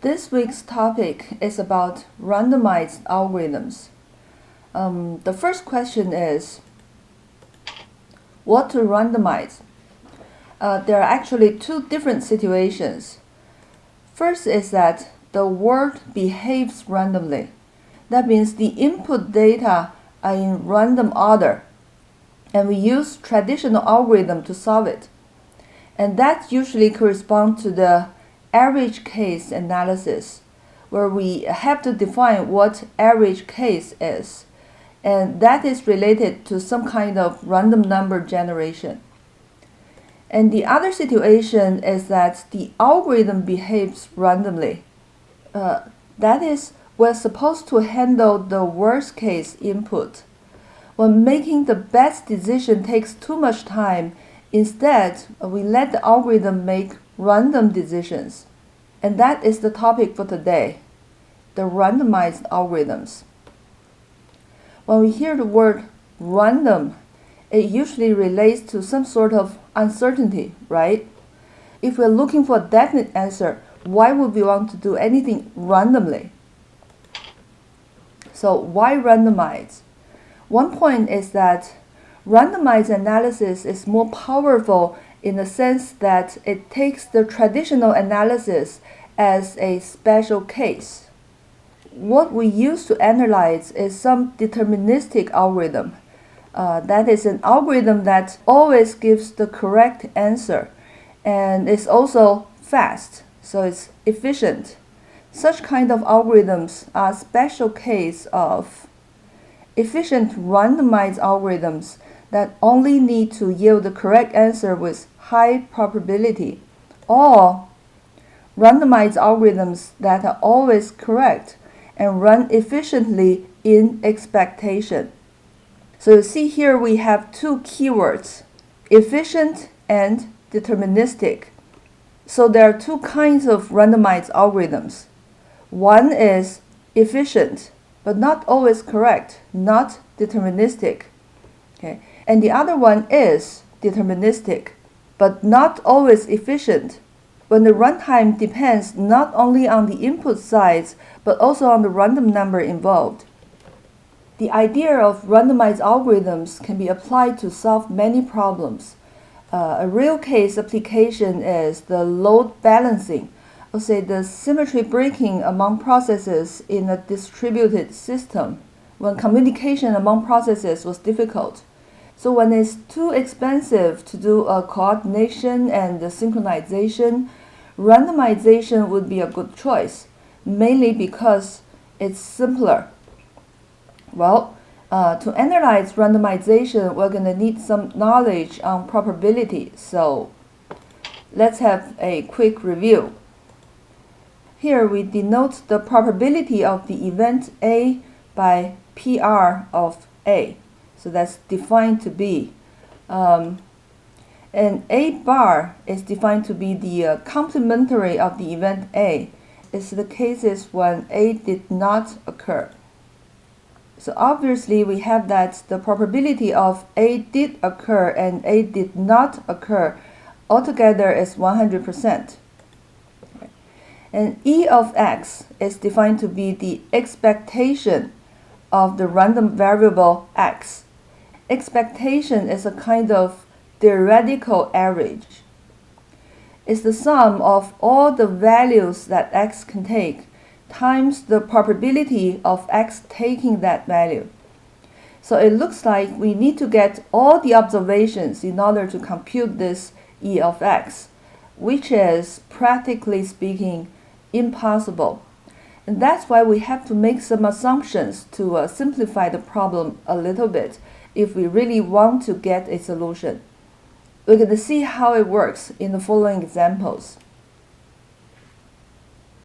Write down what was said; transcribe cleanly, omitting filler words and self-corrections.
This week's topic is about randomized algorithms. The first question is, what to randomize? There are actually two different situations. First is that the world behaves randomly. That means the input data are in random order, and we use traditional algorithm to solve it. And that usually corresponds to the average case analysis, where we have to define what average case is, and that is related to some kind of random number generation. And the other situation is that the algorithm behaves randomly. That is, we're supposed to handle the worst case input. When making the best decision takes too much time, instead, we let the algorithm make random decisions. And that is the topic for today, the randomized algorithms. When we hear the word random, it usually relates to some sort of uncertainty, right? If we're looking for a definite answer, why would we want to do anything randomly? So why randomize? One point is that randomized analysis is more powerful in the sense that it takes the traditional analysis as a special case. What we use to analyze is some deterministic algorithm. That is an algorithm that always gives the correct answer and is also fast, so it's efficient. Such kind of algorithms are special case of efficient randomized algorithms that only need to yield the correct answer with high probability, or randomized algorithms that are always correct and run efficiently in expectation. So you see here we have two keywords, efficient and deterministic. So there are two kinds of randomized algorithms. One is efficient, but not always correct, not deterministic. Okay. And the other one is deterministic, but not always efficient, when the runtime depends not only on the input size, but also on the random number involved. The idea of randomized algorithms can be applied to solve many problems. A real case application is the load balancing, or say the symmetry breaking among processes in a distributed system, when communication among processes was difficult. So when it's too expensive to do a coordination and the synchronization, randomization would be a good choice, mainly because it's simpler. Well, to analyze randomization, we're going to need some knowledge on probability. So let's have a quick review. Here we denote the probability of the event A by PR of A. So that's defined to be. And A bar is defined to be the complementary of the event A. It's the cases when A did not occur. So obviously we have that the probability of A did occur and A did not occur altogether is 100%. And E of X is defined to be the expectation of the random variable X. Expectation is a kind of theoretical average. It's the sum of all the values that X can take times the probability of X taking that value. So it looks like we need to get all the observations in order to compute this E of X, which is, practically speaking, impossible. And that's why we have to make some assumptions to simplify the problem a little bit if we really want to get a solution. We're going to see how it works in the following examples.